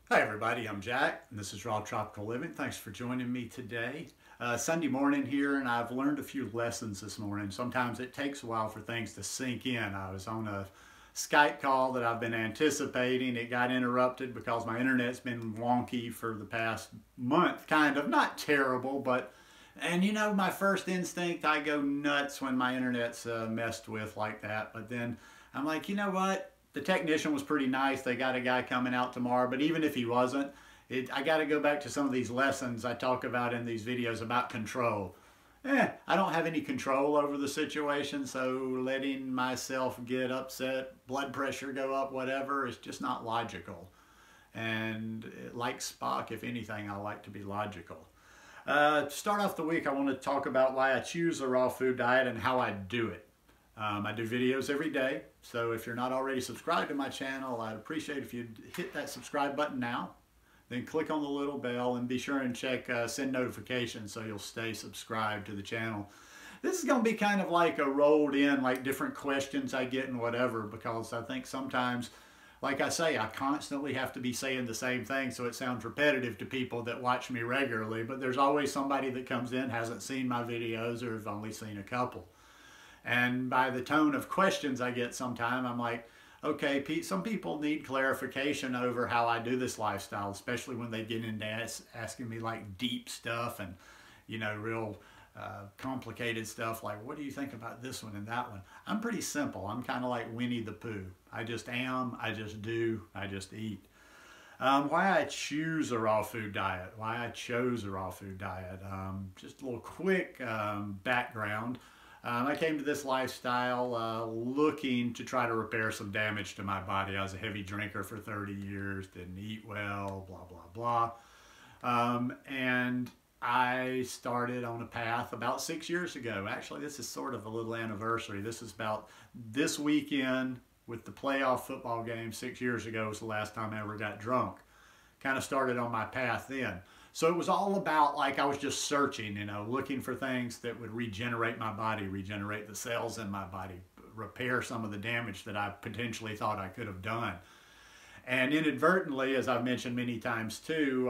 Hi everybody, I'm Jack and this is Raw Tropical Living. Thanks for joining me today. Sunday morning here, and I've learned a few lessons this morning. Sometimes it takes a while for things to sink in. I was on a Skype call that I've been anticipating. It got interrupted because my internet's been wonky for the past month, kind of. Not terrible, but, and you know, my first instinct, I go nuts when my internet's messed with like that. But then I'm like, you know what? The technician was pretty nice. They got a guy coming out tomorrow, but even if he wasn't, I got to go back to some of these lessons I talk about in these videos about control. I don't have any control over the situation, so letting myself get upset, blood pressure go up, whatever, is just not logical. And like Spock, if anything, I like to be logical. To start off the week, I want to talk about why I choose a raw food diet and how I do it. I do videos every day, so if you're not already subscribed to my channel, I'd appreciate if you'd hit that subscribe button now, then click on the little bell and be sure and check send notifications so you'll stay subscribed to the channel. This is going to be kind of like a rolled in, like different questions I get and whatever, because I think sometimes, like I say, I constantly have to be saying the same thing, so it sounds repetitive to people that watch me regularly, but there's always somebody that comes in, hasn't seen my videos, or have only seen a couple. And by the tone of questions I get sometime, I'm like, okay, Pete, some people need clarification over how I do this lifestyle, especially when they get into asking me like deep stuff and, you know, real complicated stuff like, what do you think about this one and that one? I'm pretty simple. I'm kind of like Winnie the Pooh. I just am, I just do, I just eat. Why I choose a raw food diet, why I chose a raw food diet. Just a little quick background. I came to this lifestyle looking to try to repair some damage to my body. I was a heavy drinker for 30 years, didn't eat well, blah, blah, blah. And I started on a path about 6 years ago. Actually, this is sort of a little anniversary. This is about this weekend with the playoff football game 6 years ago was the last time I ever got drunk. Kind of started on my path then. So it was all about, like, I was just searching, you know, looking for things that would regenerate my body, regenerate the cells in my body, repair some of the damage that I potentially thought I could have done. And inadvertently, as I've mentioned many times too,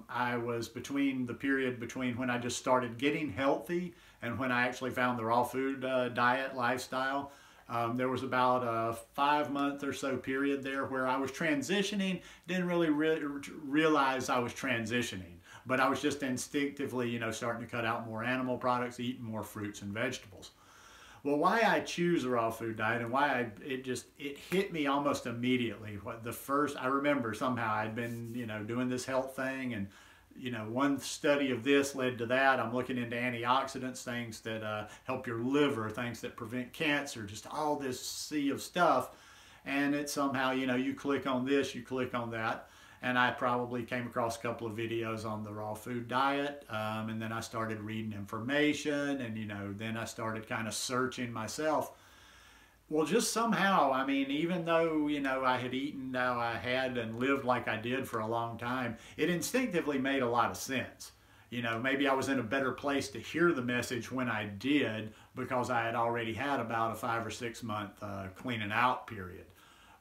I was between the period between when I just started getting healthy and when I actually found the raw food diet lifestyle. There was about a 5-month or so period there where I was transitioning, didn't really realize I was transitioning. But I was just instinctively, you know, starting to cut out more animal products, eating more fruits and vegetables. Well, why I choose a raw food diet and why it hit me almost immediately. I remember somehow I'd been, you know, doing this health thing, and, you know, one study of this led to that. I'm looking into antioxidants, things that help your liver, things that prevent cancer, just all this sea of stuff. And it somehow, you know, you click on this, you click on that. And I probably came across a couple of videos on the raw food diet, and then I started reading information, and, you know, then I started kind of searching myself. Well, just somehow, I mean, even though, you know, I had eaten how I had and lived like I did for a long time, it instinctively made a lot of sense. You know, maybe I was in a better place to hear the message when I did, because I had already had about a 5 or 6 month cleaning out period.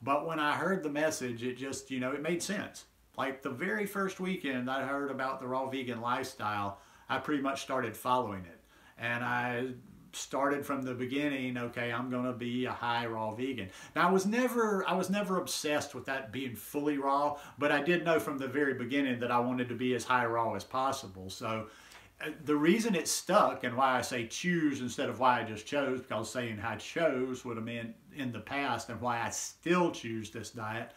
But when I heard the message, it just, you know, it made sense. Like the very first weekend I heard about the raw vegan lifestyle, I pretty much started following it. And I started from the beginning, okay, I'm going to be a high raw vegan. Now I was never obsessed with that being fully raw, but I did know from the very beginning that I wanted to be as high raw as possible. So the reason it stuck, and why I say choose instead of why I just chose, because saying I chose would have meant in the past, and why I still choose this diet,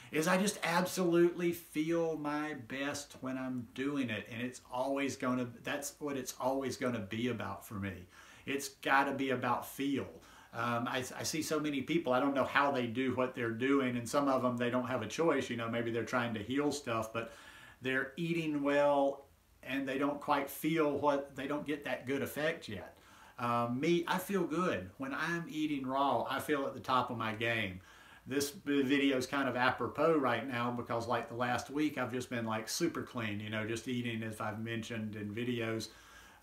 is I just absolutely feel my best when I'm doing it. And it's always going to, that's what it's always going to be about for me. It's got to be about feel. I see so many people, I don't know how they do what they're doing, and some of them, they don't have a choice. You know, maybe they're trying to heal stuff, but they're eating well and they don't quite feel they don't get that good effect yet. Me, I feel good. When I'm eating raw, I feel at the top of my game. This video is kind of apropos right now because, like, the last week I've just been like super clean, you know, just eating, as I've mentioned in videos.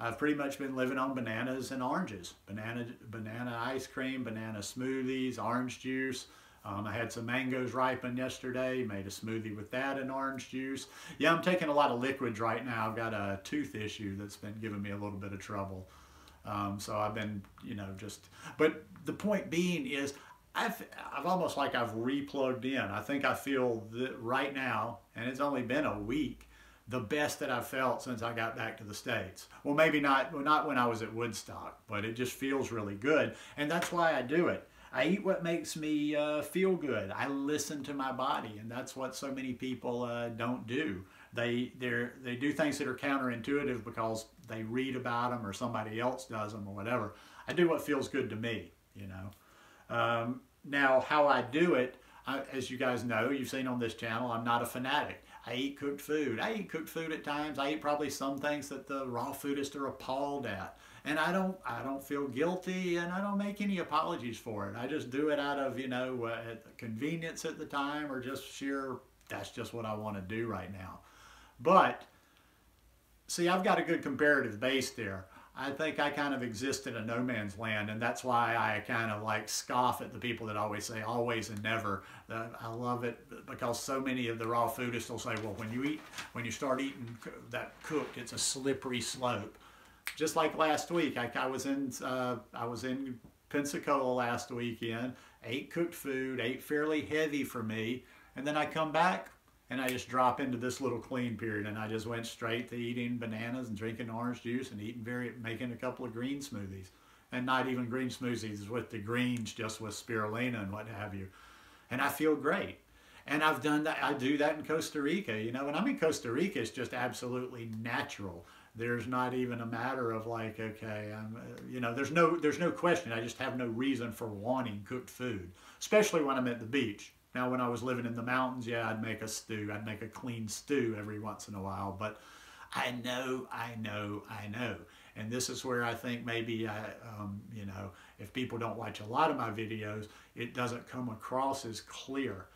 I've pretty much been living on bananas and oranges. Banana ice cream, banana smoothies, orange juice, I had some mangoes ripen yesterday, made a smoothie with that and orange juice. Yeah, I'm taking a lot of liquids right now. I've got a tooth issue that's been giving me a little bit of trouble. So I've been, but the point being is I've almost like I've replugged in. I think I feel that right now, and it's only been a week, the best that I've felt since I got back to the States. Well, maybe not when I was at Woodstock, but it just feels really good. And that's why I do it. I eat what makes me feel good. I listen to my body, and that's what so many people don't do. They do things that are counterintuitive because they read about them or somebody else does them or whatever. I do what feels good to me, Now, how I do it, as you guys know, you've seen on this channel, I'm not a fanatic. I eat cooked food. I eat cooked food at times. I eat probably some things that the raw foodists are appalled at. And I don't feel guilty, and I don't make any apologies for it. I just do it out of, convenience at the time, or just sheer, that's just what I want to do right now. But, see, I've got a good comparative base there. I think I kind of exist in a no man's land, and that's why I kind of like scoff at the people that always say always and never. I love it because so many of the raw foodists will say, well, when you start eating that cooked, it's a slippery slope. Just like last week, I was in Pensacola last weekend, ate cooked food, ate fairly heavy for me, and then I come back and I just drop into this little clean period, and I just went straight to eating bananas and drinking orange juice and making a couple of green smoothies. And not even green smoothies with the greens, just with spirulina and what have you. And I feel great. And I've done that. I do that in Costa Rica. When I'm in Costa Rica, it's just absolutely natural. There's not even a matter of like, okay, there's no question. I just have no reason for wanting cooked food, especially when I'm at the beach. Now, when I was living in the mountains, yeah, I'd make a stew. I'd make a clean stew every once in a while. But I know. And this is where I think maybe, if people don't watch a lot of my videos, it doesn't come across as clear.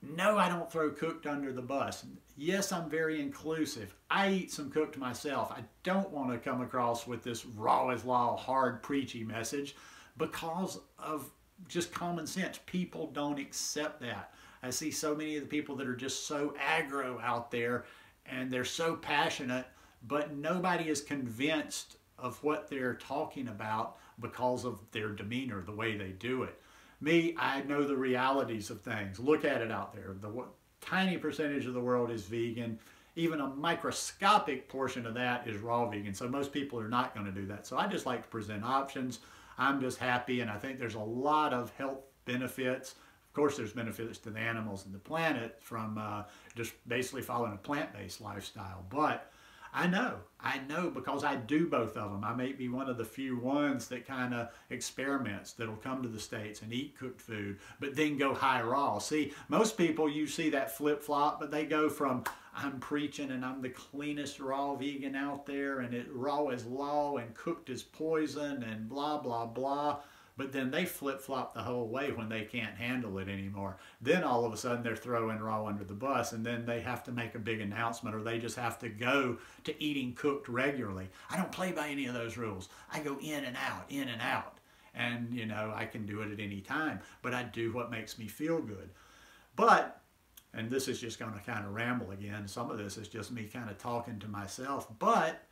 No, I don't throw cooked under the bus. Yes, I'm very inclusive. I eat some cooked myself. I don't want to come across with this raw as law, hard, preachy message because of just common sense. People don't accept that. I see so many of the people that are just so aggro out there, and they're so passionate, but nobody is convinced of what they're talking about because of their demeanor, the way they do it. Me, I know the realities of things. Look at it out there. The tiny percentage of the world is vegan. Even a microscopic portion of that is raw vegan. So most people are not going to do that. So I just like to present options. I'm just happy, and I think there's a lot of health benefits. Of course, there's benefits to the animals and the planet from just basically following a plant-based lifestyle. But I know because I do both of them. I may be one of the few ones that kind of experiments, that'll come to the States and eat cooked food, but then go high raw. See, most people, you see that flip-flop, but they go from, I'm preaching and I'm the cleanest raw vegan out there, and it raw is law and cooked is poison and blah, blah, blah. But then they flip-flop the whole way when they can't handle it anymore. Then all of a sudden they're throwing raw under the bus, and then they have to make a big announcement, or they just have to go to eating cooked regularly. I don't play by any of those rules. I go in and out, in and out. And, I can do it at any time, but I do what makes me feel good. But, and this is just going to kind of ramble again. Some of this is just me kind of talking to myself, but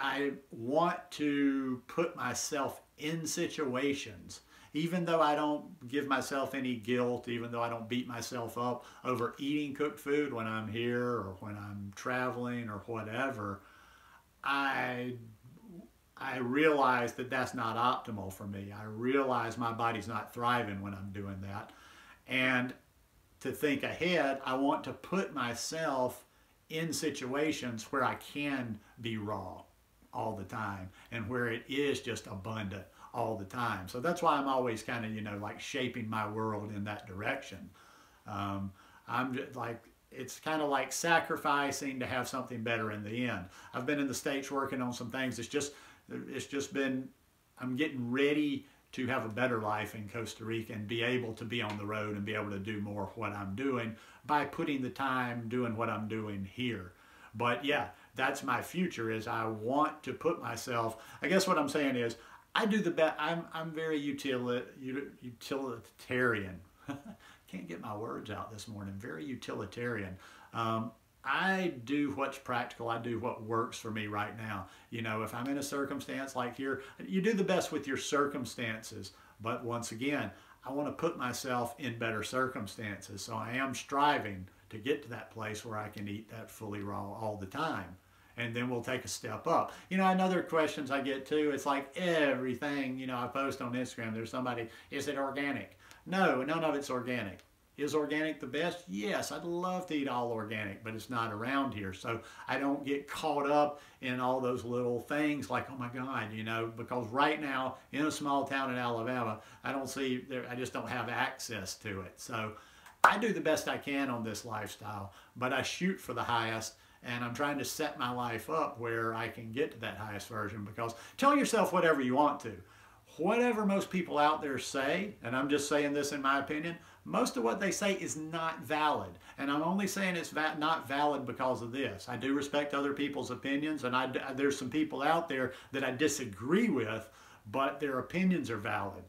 I want to put myself in situations, even though I don't give myself any guilt, even though I don't beat myself up over eating cooked food when I'm here or when I'm traveling or whatever. I realize that that's not optimal for me. I realize my body's not thriving when I'm doing that. And to think ahead, I want to put myself in situations where I can be raw all the time, and where it is just abundant all the time. So that's why I'm always kind of, like shaping my world in that direction. I'm just like, it's kind of like sacrificing to have something better in the end. I've been in the States working on some things. It's just been, I'm getting ready to have a better life in Costa Rica and be able to be on the road and be able to do more of what I'm doing by putting the time doing what I'm doing here. But yeah, that's my future, is I want to put myself, I guess what I'm saying is, I do the best. I'm very utilitarian. Can't get my words out this morning. Very utilitarian. I do what's practical. I do what works for me right now. You know, if I'm in a circumstance like here, you do the best with your circumstances. But once again, I want to put myself in better circumstances. So I am striving to get to that place where I can eat that fully raw all the time. And then we'll take a step up. You know, another questions I get too, it's like everything, you know, I post on Instagram, there's somebody, is it organic? No, none of it's organic. Is organic the best? Yes, I'd love to eat all organic, but it's not around here. So I don't get caught up in all those little things like, oh my God, you know, because right now in a small town in Alabama, I just don't have access to it. So I do the best I can on this lifestyle, but I shoot for the highest. And I'm trying to set my life up where I can get to that highest version, because tell yourself whatever you want to. Whatever most people out there say, and I'm just saying this in my opinion, most of what they say is not valid. And I'm only saying it's not valid because of this. I do respect other people's opinions, and there's some people out there that I disagree with, but their opinions are valid.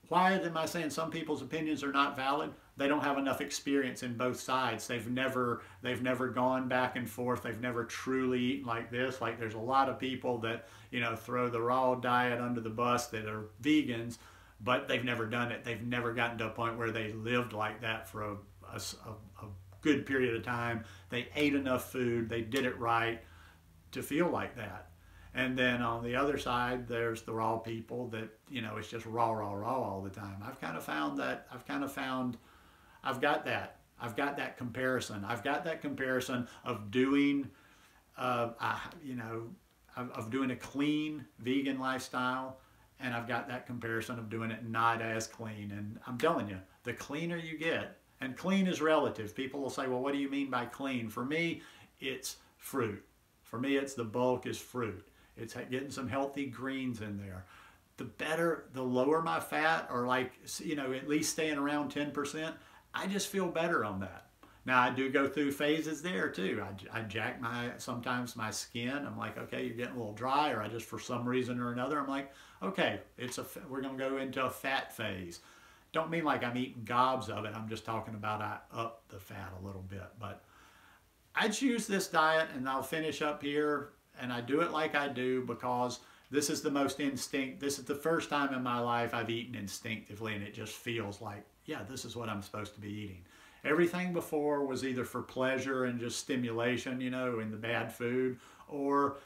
Why am I saying some people's opinions are not valid? They don't have enough experience in both sides. They've never gone back and forth. They've never truly eaten like this. Like there's a lot of people that, you know, throw the raw diet under the bus that are vegans, but they've never done it. They've never gotten to a point where they lived like that for a good period of time. They ate enough food. They did it right to feel like that. And then on the other side, there's the raw people that, you know, it's just raw, raw, raw all the time. I've got that comparison. I've got that comparison of doing, you know, of doing a clean vegan lifestyle, and I've got that comparison of doing it not as clean. And I'm telling you, the cleaner you get, and clean is relative. People will say, well, what do you mean by clean? For me, it's fruit. For me, it's the bulk is fruit. It's getting some healthy greens in there. The lower my fat, or like, you know, at least staying around 10%, I just feel better on that. Now, I do go through phases there too. I jack sometimes my skin. I'm like, okay, you're getting a little dry, or I just, for some reason or another, I'm like, okay, we're gonna go into a fat phase. Don't mean like I'm eating gobs of it. I'm just talking about I up the fat a little bit. But I choose this diet, and I'll finish up here. And I do it like I do because this is the most instinct. This is the first time in my life I've eaten instinctively, and it just feels like, yeah, this is what I'm supposed to be eating. Everything before was either for pleasure and just stimulation, you know, in the bad food, or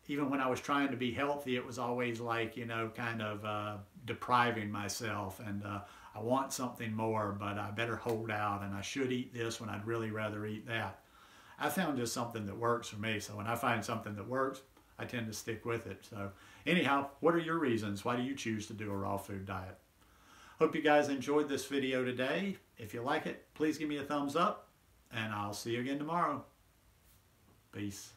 even when I was trying to be healthy, it was always like, you know, kind of depriving myself, and I want something more, but I better hold out, and I should eat this when I'd really rather eat that. I found just something that works for me. So when I find something that works, I tend to stick with it. So anyhow, what are your reasons? Why do you choose to do a raw food diet? Hope you guys enjoyed this video today. If you like it, please give me a thumbs up, and I'll see you again tomorrow. Peace.